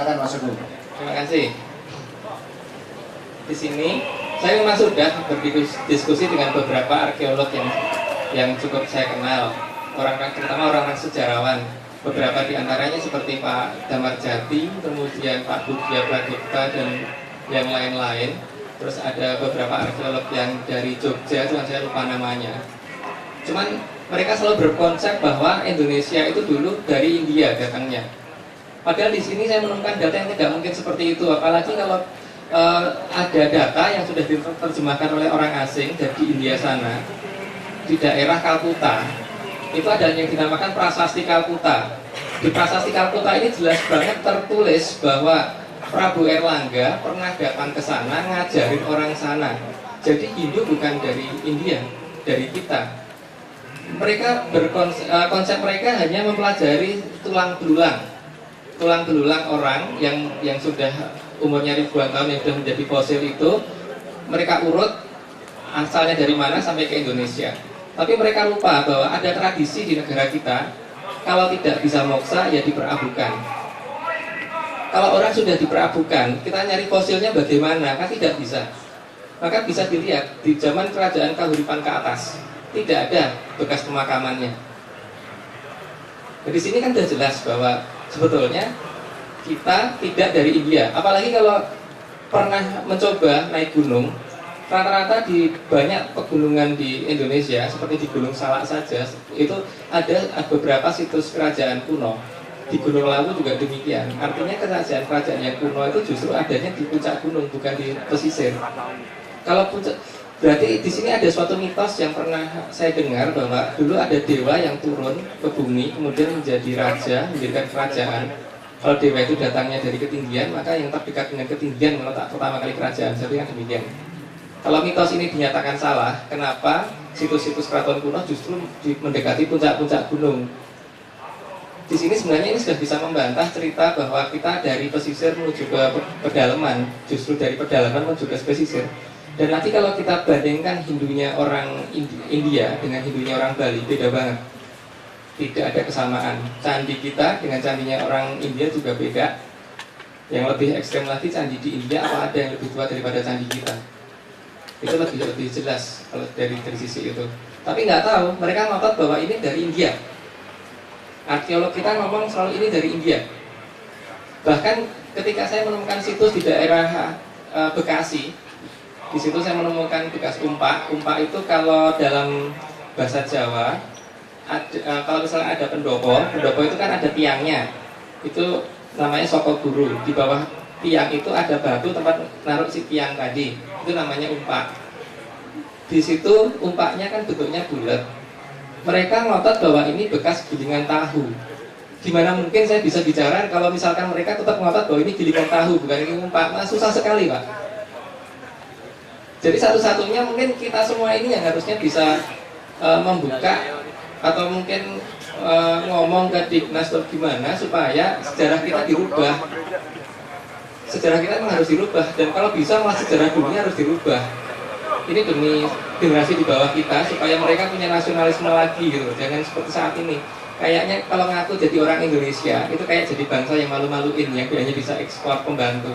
Silakan Mas Teguh. Terima kasih. Di sini saya memang sudah berdiskusi dengan beberapa arkeolog yang cukup saya kenal, terutama orang-orang sejarawan. Beberapa di antaranya seperti Pak Damarjati, kemudian Pak Budya Pragupta dan yang lain-lain. Terus ada beberapa arkeolog yang dari Jogja, cuman saya lupa namanya. Cuman mereka selalu berkonsep bahwa Indonesia itu dulu dari India datangnya. Padahal di sini saya menemukan data yang tidak mungkin seperti itu. Apalagi kalau ada data yang sudah diterjemahkan oleh orang asing dari India sana, di daerah Kalkuta. Itu ada yang dinamakan Prasasti Kalkuta. Di Prasasti Kalkuta ini jelas banget tertulis bahwa Prabu Erlangga pernah datang ke sana ngajarin orang sana. Jadi Hindu bukan dari India, dari kita. Mereka konsep mereka hanya mempelajari tulang belulang orang yang sudah umurnya ribuan tahun yang sudah menjadi fosil itu, mereka urut asalnya dari mana sampai ke Indonesia. Tapi mereka lupa bahwa ada tradisi di negara kita, kalau tidak bisa moksa ya diperabukan. Kalau orang sudah diperabukan, kita nyari fosilnya bagaimana? Kan tidak bisa. Maka bisa dilihat di zaman kerajaan Kahuripan ke atas tidak ada bekas pemakamannya. Di sini kan sudah jelas bahwa sebetulnya kita tidak dari India. Apalagi kalau pernah mencoba naik gunung, rata-rata di banyak pegunungan di Indonesia seperti di Gunung Salak saja itu ada beberapa situs kerajaan kuno. Di Gunung Lawu juga demikian. Artinya kerajaan-kerajaan yang kuno itu justru adanya di puncak gunung, bukan di pesisir. Kalau puncak, berarti di sini ada suatu mitos yang pernah saya dengar bahwa dulu ada dewa yang turun ke bumi kemudian menjadi raja, mendirikan kerajaan. Kalau dewa itu datangnya dari ketinggian, maka yang terdekat dengan ketinggian meletak pertama kali kerajaan. Jadi kan demikian. Kalau mitos ini dinyatakan salah, kenapa situs-situs keraton kuno justru mendekati puncak-puncak gunung? Di sini sebenarnya ini sudah bisa membantah cerita bahwa kita dari pesisir menuju ke pedalaman, justru dari pedalaman menuju ke pesisir. Dan nanti kalau kita bandingkan Hindunya orang India dengan Hindunya orang Bali, beda banget. Tidak ada kesamaan. Candi kita dengan candinya orang India juga beda. Yang lebih ekstrem lagi, candi di India apa ada yang lebih tua daripada candi kita? Itu lebih jelas kalau dari sisi itu. Tapi nggak tahu, mereka ngotot bahwa ini dari India. Arkeolog kita ngomong selalu ini dari India. Bahkan ketika saya menemukan situs di daerah Bekasi, di situ saya menemukan bekas umpak. Umpak itu kalau dalam bahasa Jawa, kalau misalnya ada pendopo itu kan ada tiangnya. Itu namanya soko guru. Di bawah tiang itu ada batu tempat naruh si tiang tadi. Itu namanya umpak. Di situ umpaknya kan bentuknya bulat. Mereka ngotot bahwa ini bekas gilingan tahu. Gimana mungkin saya bisa bicara kalau misalkan mereka tetap ngotot bahwa ini gilingan tahu, bukan ini umpak? Nah, susah sekali, Pak. Jadi satu-satunya mungkin kita semua ini yang harusnya bisa membuka atau mungkin ngomong ke Dignas atau gimana supaya sejarah kita dirubah. Sejarah kita memang harus dirubah, dan kalau bisa malah sejarah dunia harus dirubah. Ini demi generasi di bawah kita supaya mereka punya nasionalisme lagi gitu. Jangan seperti saat ini. Kayaknya kalau ngaku jadi orang Indonesia itu kayak jadi bangsa yang malu-maluin, yang hanya bisa ekspor pembantu.